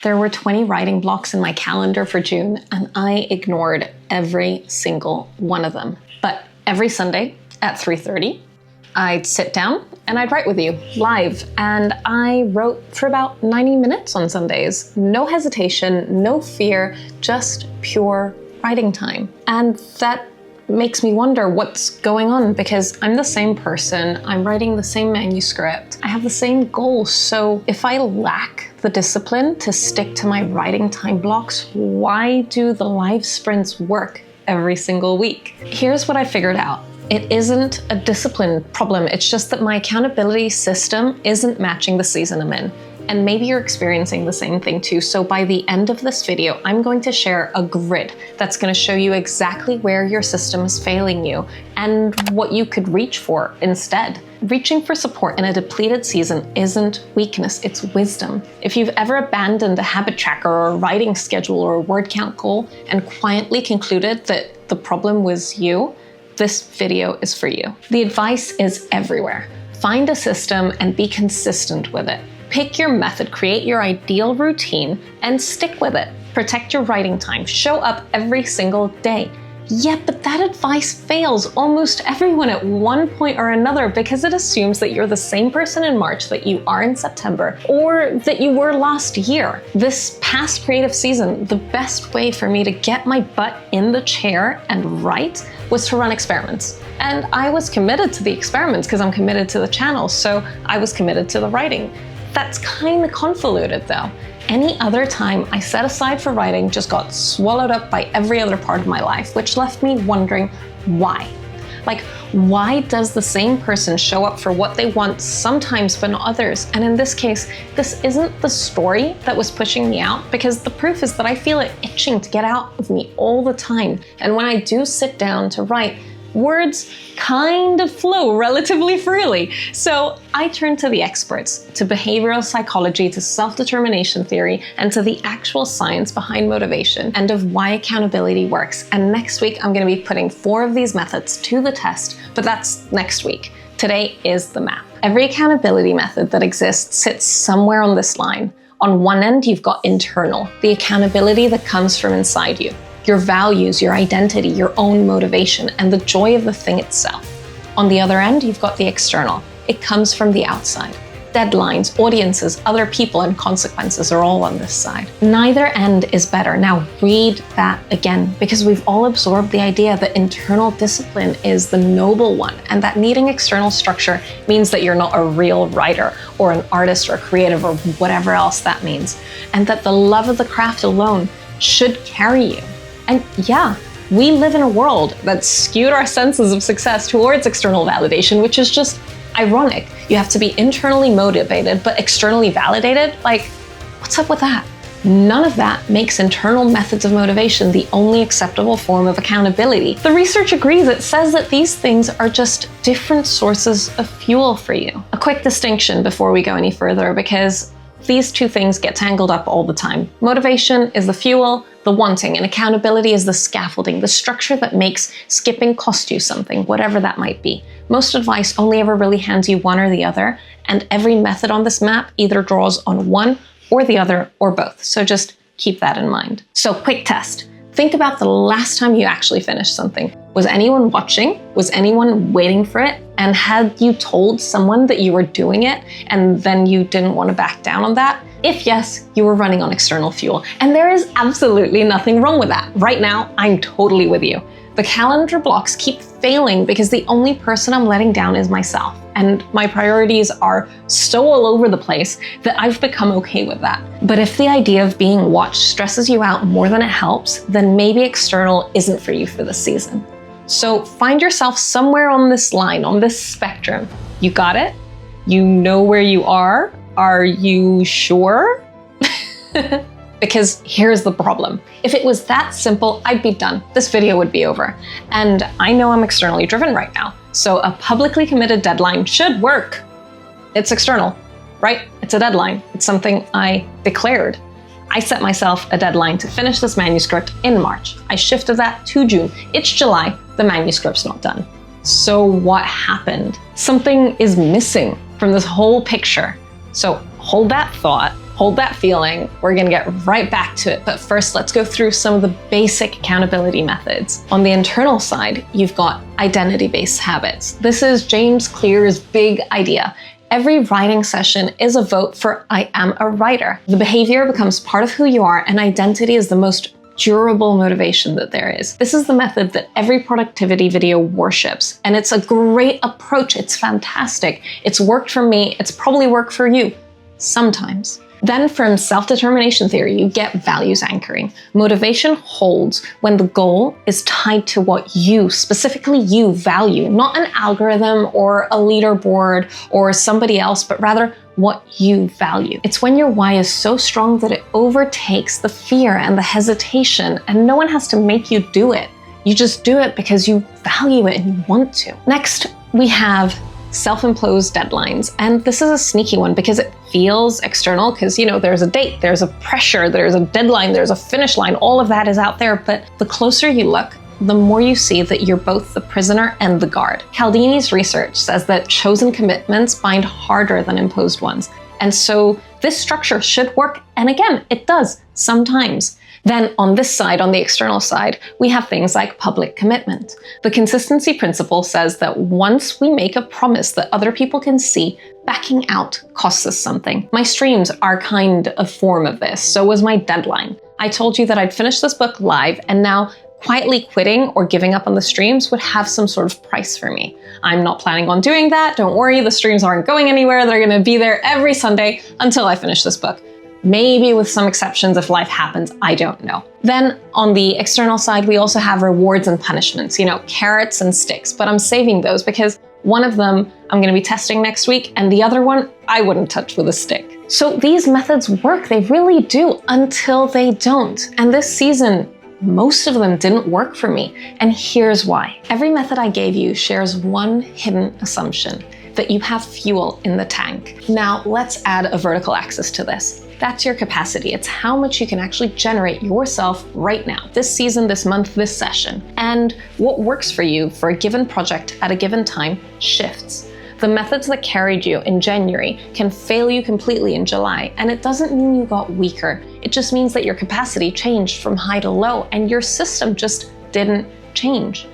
There were 20 writing blocks in my calendar for June, and I ignored every single one of them. But every Sunday at 3:30, I'd sit down and I'd write with you live. And I wrote for about 90 minutes on Sundays. No hesitation, no fear, just pure writing time. And that makes me wonder what's going on, because I'm the same person, I'm writing the same manuscript, I have the same goals. So if I lack the discipline to stick to my writing time blocks, why do the live sprints work every single week? Here's what I figured out. It isn't a discipline problem, it's just that my accountability system isn't matching the season I'm in. And maybe you're experiencing the same thing too. So by the end of this video, I'm going to share a grid that's going to show you exactly where your system is failing you and what you could reach for instead. Reaching for support in a depleted season isn't weakness, it's wisdom. If you've ever abandoned a habit tracker or a writing schedule or a word count goal and quietly concluded that the problem was you, this video is for you. The advice is everywhere. Find a system and be consistent with it. Pick your method, create your ideal routine, and stick with it. Protect your writing time. Show up every single day. Yeah, but that advice fails almost everyone at one point or another, because it assumes that you're the same person in March that you are in September, or that you were last year. This past creative season, the best way for me to get my butt in the chair and write was to run experiments. And I was committed to the experiments because I'm committed to the channel, so I was committed to the writing. That's kind of convoluted though. Any other time I set aside for writing just got swallowed up by every other part of my life, which left me wondering why. Like, why does the same person show up for what they want sometimes but not others? And in this case, this isn't the story that was pushing me out, because the proof is that I feel it itching to get out of me all the time. And when I do sit down to write, words kind of flow relatively freely. So I turn to the experts, to behavioral psychology, to self-determination theory, and to the actual science behind motivation and of why accountability works. And next week, I'm going to be putting 4 of these methods to the test, but that's next week. Today is the map. Every accountability method that exists sits somewhere on this line. On one end, you've got internal, the accountability that comes from inside you. Your values, your identity, your own motivation, and the joy of the thing itself. On the other end, you've got the external. It comes from the outside. Deadlines, audiences, other people, and consequences are all on this side. Neither end is better. Now read that again, because we've all absorbed the idea that internal discipline is the noble one, and that needing external structure means that you're not a real writer or an artist or creative or whatever else that means, and that the love of the craft alone should carry you. And yeah, we live in a world that's skewed our senses of success towards external validation, which is just ironic. You have to be internally motivated, but externally validated? Like, what's up with that? None of that makes internal methods of motivation the only acceptable form of accountability. The research agrees. It says that these things are just different sources of fuel for you. A quick distinction before we go any further, because these two things get tangled up all the time. Motivation is the fuel, the wanting, and accountability is the scaffolding, the structure that makes skipping cost you something, whatever that might be. Most advice only ever really hands you one or the other, and every method on this map either draws on one or the other or both. So just keep that in mind. So quick test. Think about the last time you actually finished something. Was anyone watching? Was anyone waiting for it? And had you told someone that you were doing it and then you didn't want to back down on that? If yes, you were running on external fuel. And there is absolutely nothing wrong with that. Right now, I'm totally with you. The calendar blocks keep failing because the only person I'm letting down is myself. And my priorities are so all over the place that I've become okay with that. But if the idea of being watched stresses you out more than it helps, then maybe external isn't for you for this season. So find yourself somewhere on this line, on this spectrum. You got it? You know where you are? Are you sure? Because here's the problem. If it was that simple, I'd be done. This video would be over. And I know I'm externally driven right now, so a publicly committed deadline should work. It's external, right? It's a deadline. It's something I declared. I set myself a deadline to finish this manuscript in March. I shifted that to June. It's July. The manuscript's not done. So what happened? Something is missing from this whole picture. So hold that thought, Hold that feeling. We're gonna get right back to it. But first, let's go through some of the basic accountability methods. On the internal side, you've got identity-based habits. This is James Clear's big idea. Every writing session is a vote for I am a writer. The behavior becomes part of who you are, and identity is the most durable motivation that there is. This is the method that every productivity video worships, and it's a great approach. It's fantastic. It's worked for me. It's probably worked for you sometimes. Then from self-determination theory, you get values anchoring. Motivation holds when the goal is tied to what you, specifically you, value, not an algorithm or a leaderboard or somebody else, but rather what you value. It's when your why is so strong that it overtakes the fear and the hesitation, and no one has to make you do it. You just do it because you value it and you want to. Next, we have self-imposed deadlines. And this is a sneaky one because it feels external because, there's a date, there's a pressure, there's a deadline, there's a finish line, all of that is out there. But the closer you look, the more you see that you're both the prisoner and the guard. Cialdini's research says that chosen commitments bind harder than imposed ones. And so this structure should work. And again, it does sometimes. Then on this side, on the external side, we have things like public commitment. The consistency principle says that once we make a promise that other people can see, backing out costs us something. My streams are kind of form of this. So was my deadline. I told you that I'd finish this book live, and now quietly quitting or giving up on the streams would have some sort of price for me. I'm not planning on doing that. Don't worry, the streams aren't going anywhere. They're going to be there every Sunday until I finish this book. Maybe with some exceptions if life happens, I don't know. Then on the external side, we also have rewards and punishments, carrots and sticks, but I'm saving those because one of them I'm going to be testing next week, and the other one I wouldn't touch with a stick. So these methods work, they really do, until they don't. And this season, most of them didn't work for me, and here's why. Every method I gave you shares one hidden assumption, that you have fuel in the tank. Now let's add a vertical axis to this. That's your capacity. It's how much you can actually generate yourself right now, this season, this month, this session. And what works for you for a given project at a given time shifts. The methods that carried you in January can fail you completely in July, and it doesn't mean you got weaker. It just means that your capacity changed from high to low, and your system just didn't change.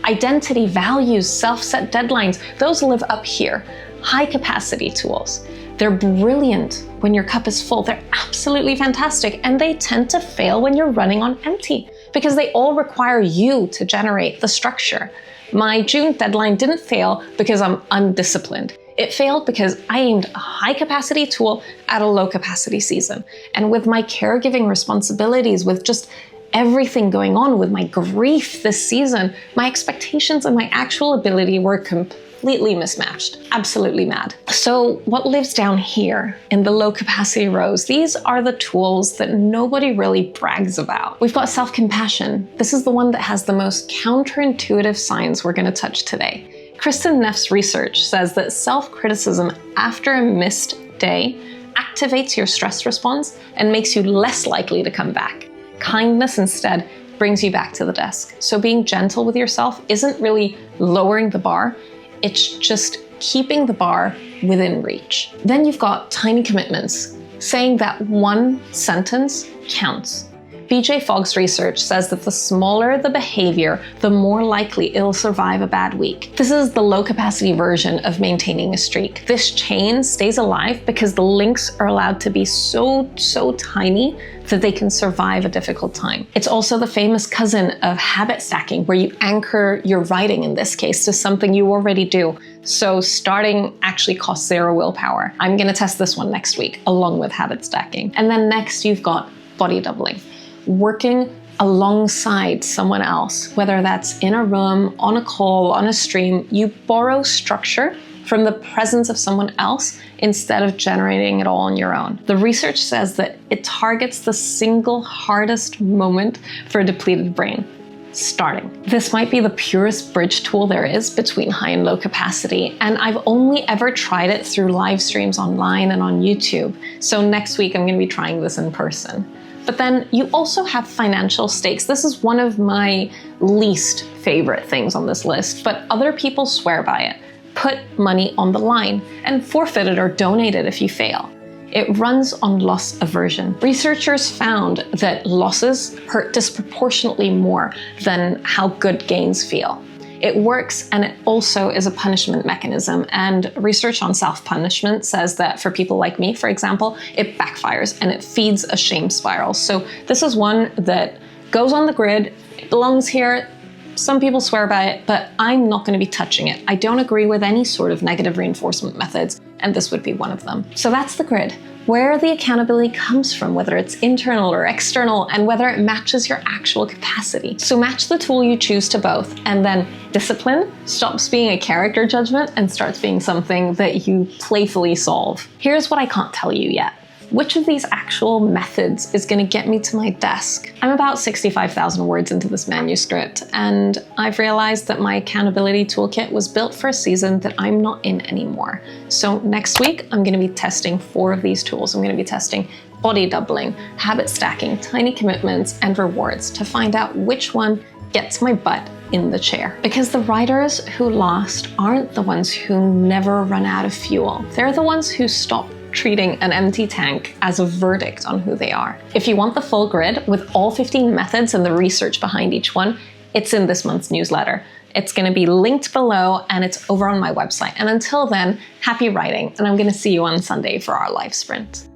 Identity, values, self-set deadlines, those live up here. High capacity tools. They're brilliant when your cup is full. They're absolutely fantastic, and they tend to fail when you're running on empty because they all require you to generate the structure. My June deadline didn't fail because I'm undisciplined. It failed because I aimed a high capacity tool at a low capacity season. And with my caregiving responsibilities, with just everything going on, with my grief this season, my expectations and my actual ability were completely mismatched. Absolutely mad. So what lives down here in the low capacity rows? These are the tools that nobody really brags about. We've got self-compassion. This is the one that has the most counterintuitive science we're going to touch today. Kristen Neff's research says that self-criticism after a missed day activates your stress response and makes you less likely to come back. Kindness instead brings you back to the desk. So being gentle with yourself isn't really lowering the bar, it's just keeping the bar within reach. Then you've got tiny commitments, saying that one sentence counts. BJ Fogg's research says that the smaller the behavior, the more likely it'll survive a bad week. This is the low capacity version of maintaining a streak. This chain stays alive because the links are allowed to be so tiny that they can survive a difficult time. It's also the famous cousin of habit stacking, where you anchor your writing, in this case, to something you already do. So starting actually costs zero willpower. I'm gonna test this one next week, along with habit stacking. And then next you've got body doubling. Working alongside someone else, whether that's in a room, on a call, on a stream, you borrow structure from the presence of someone else instead of generating it all on your own. The research says that it targets the single hardest moment for a depleted brain: starting. This might be the purest bridge tool there is between high and low capacity, and I've only ever tried it through live streams online and on YouTube. So next week I'm going to be trying this in person. But then you also have financial stakes. This is one of my least favorite things on this list, but other people swear by it. Put money on the line and forfeit it or donate it if you fail. It runs on loss aversion. Researchers found that losses hurt disproportionately more than how good gains feel. It works, and it also is a punishment mechanism. And research on self-punishment says that for people like me, for example, it backfires and it feeds a shame spiral. So this is one that goes on the grid, it belongs here. Some people swear by it, but I'm not going to be touching it. I don't agree with any sort of negative reinforcement methods, and this would be one of them. So that's the grid. Where the accountability comes from, whether it's internal or external, and whether it matches your actual capacity. So match the tool you choose to both, and then discipline stops being a character judgment and starts being something that you playfully solve. Here's what I can't tell you yet. Which of these actual methods is going to get me to my desk? I'm about 65,000 words into this manuscript, and I've realized that my accountability toolkit was built for a season that I'm not in anymore. So next week, I'm going to be testing 4 of these tools. I'm going to be testing body doubling, habit stacking, tiny commitments, and rewards to find out which one gets my butt in the chair. Because the writers who last aren't the ones who never run out of fuel. They're the ones who stop treating an empty tank as a verdict on who they are. If you want the full grid with all 15 methods and the research behind each one, it's in this month's newsletter. It's going to be linked below, and it's over on my website. And until then, happy writing, and I'm going to see you on Sunday for our live sprint.